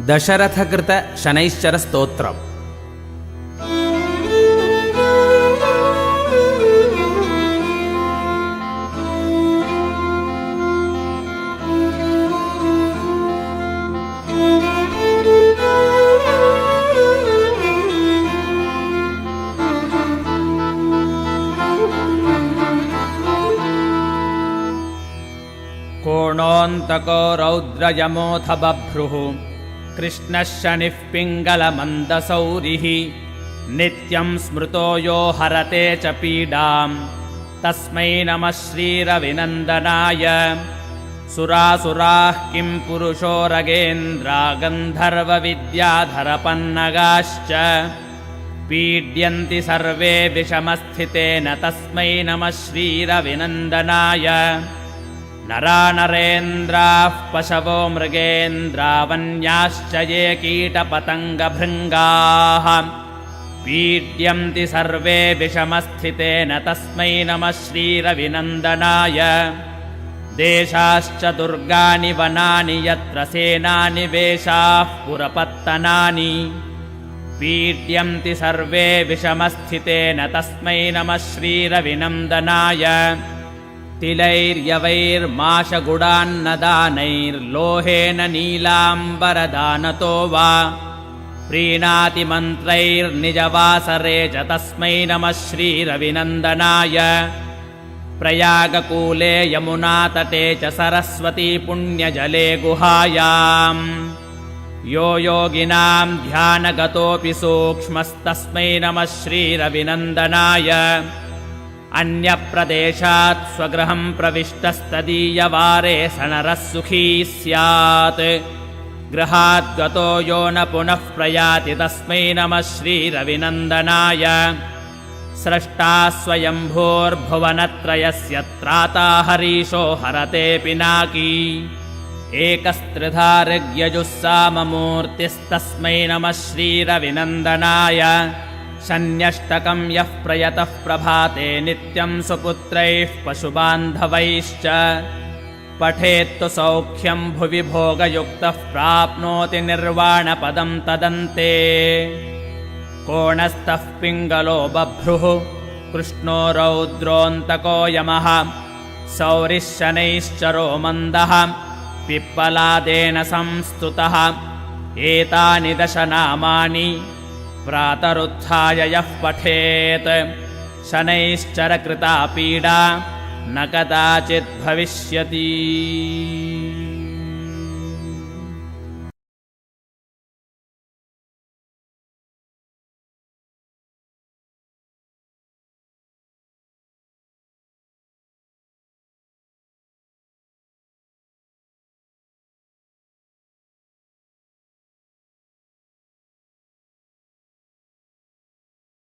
ದಶರಥಕೃತ ಶನೈಶ್ಚರ ಸ್ತೋತ್ರ. ಕೋಣೋऽन्तको ರೌದ್ರಯಮೋऽಥ ಬಭ್ರುः ಕೃಷ್ಣಃ ಶನಿಃ ಪಿಂಗಲಮन्दಸೌರಿः ನಿತ್ಯಂ ಸ್ಮೃತೋ ಯೋ ಹರತೆ ಚ ಪೀಡಾಂ ತಸ್ಮೈ ನಮಃ ಶ್ರೀರವಿನಂದನಾಯ. ಸುರಾಸುರಾಃ ಕಿಂ ಪುರುಷೋ ರಗೇಂದ್ರಾ ಗಂಧರ್ವವಿದ್ಯಾಧರಪನ್ನಗಾಶ್ಚ ಪೀಡ್ಯಂತಿ ಸರ್ವೇ ವಿಷಮಸ್ಥಿತೇನ ತಸ್ಮೈ ನಮಃ ಶ್ರೀರವಿನಂದನಾಯ. ನರಾ ನರೇಂದ್ರಾಃ ಪಶವೋ ಮೃಗೇಂದ್ರಾ ವನ್ಯಾಶ್ಚ ಯೇ ಕೀಟಪತಂಗಭೃಂಗಾಃ ಪೀಡ್ಯಂತಿ ಸರ್ವೇ ವಿಷಮಸ್ಥಿತೇನ ತಸ್ಮೈ ನಮಃ ಶ್ರೀರವಿನಂದನಾಯ. ದೇಶಾಶ್ಚ ದುರ್ಗಾನಿ ವನಾನಿ ಯತ್ರ ಸೇನಾನಿ ವೇಷಾಃ ಪುರಪತ್ತನಾನಿ ಪೀಡ್ಯಂತಿ ಸರ್ವೇ ವಿಷಮಸ್ಥಿತೇನ ತಸ್ಮೈ ನಮಃ ಶ್ರೀರವಿನಂದನಾಯ. ತಿಲೈರ್ಯವೈರ್ಮಾಶಗುಡಾನ್ನದಾನೈರ್ಲೋಹೇನ ನೀಲಾಂಬರದಾನತೋ ವಾ ಪ್ರೀಣಾತಿ ಮಂತ್ರೈರ್ನಿಜವಾಸರೆ ಚ ತಸ್ಮೈ ನಮಃ ಶ್ರೀರವಿನಂದನಾಯ. ಪ್ರಯಾಗಕೂಲೆ ಯಮುನಾತಟೆ ಚ ಸರಸ್ವತಿ ಪುಣ್ಯಜಲೆ ಗುಹಾಯಾಂ ಯೋ ಯೋಗಿನಾಂ ಧ್ಯಾನಗತೋಪಿ ಸೂಕ್ಷ್ಮಸ್ತಸ್ಮೈ ನಮಃ ಶ್ರೀರವಿನಂದನಾಯ. ಅನ್ಯಪ್ರದೇಶಾತ್ ಸ್ವಗೃಹಂ ಪ್ರವಿಷ್ಟಸ್ತದೀಯವಾರೆ ಸನರಃ ಸುಖೀ ಸ್ಯಾತ್ ಗೃಹಾದ್ಗತೋ ಯೋ ನ ಪುನಃ ಪ್ರಯಾತಿ ತಸ್ಮೈ ನಮಃ ಶ್ರೀರವಿನಂದನಾಯ. ಸ್ರಷ್ಟಾ ಸ್ವಯಂಭೂರ್ಭುವನತ್ರಯಸ್ಯ ತ್ರಾತಾ ಹರೀಶೋ ಹರತೆ ಪಿನಾಕಿ ಏಕಸ್ತ್ರಿಧಾರಗ್ಯಜುಸ್ಸಾಮಮೂರ್ತಿಸ್ತಸ್ಮೈ ನಮಃ ಶ್ರೀರವಿನಂದನಾಯ. ಶನ್ಯಷ್ಟಕಂ ಯಃ ಪ್ರಯತಃ ಪ್ರಭಾತೆ ನಿತ್ಯಂ ಸುಪುತ್ರೈಃ ಪಶುಬಾಂಧವೈಶ್ಚ ಪಠೇತ್ತು ಸೌಖ್ಯಂ ಭುವಿ ಭೋಗಯುಕ್ತಃ ಪ್ರಾಪ್ನೋತಿ ನಿರ್ವಾಣಪದಂ ತದಂತೆ. ಕೋಣಸ್ಥಃ ಪಿಂಗಲೋ ಬಭ್ರುಃ ಕೃಷ್ಣೋ ರೌದ್ರೋऽन्तಕೋ ಯಮಃ ಸೌರಿಃ ಶನೈಶ್ಚರೋ ಮಂದಃ ಪಿಪ್ಪಲಾದೇನ ಸಂಸ್ತುತಃ. ಏತಾನಿ ದಶ ನಾಮಾನಿ ಪ್ರಾತರುತ್ಥಾಯ ಯಃ ಪಠೇತ್ ಶನೈಶ್ಚರ ಕೃತಾ ಪೀಡಾ ನ ಕದಾಚಿತ್ ಭವಿಷ್ಯತಿ.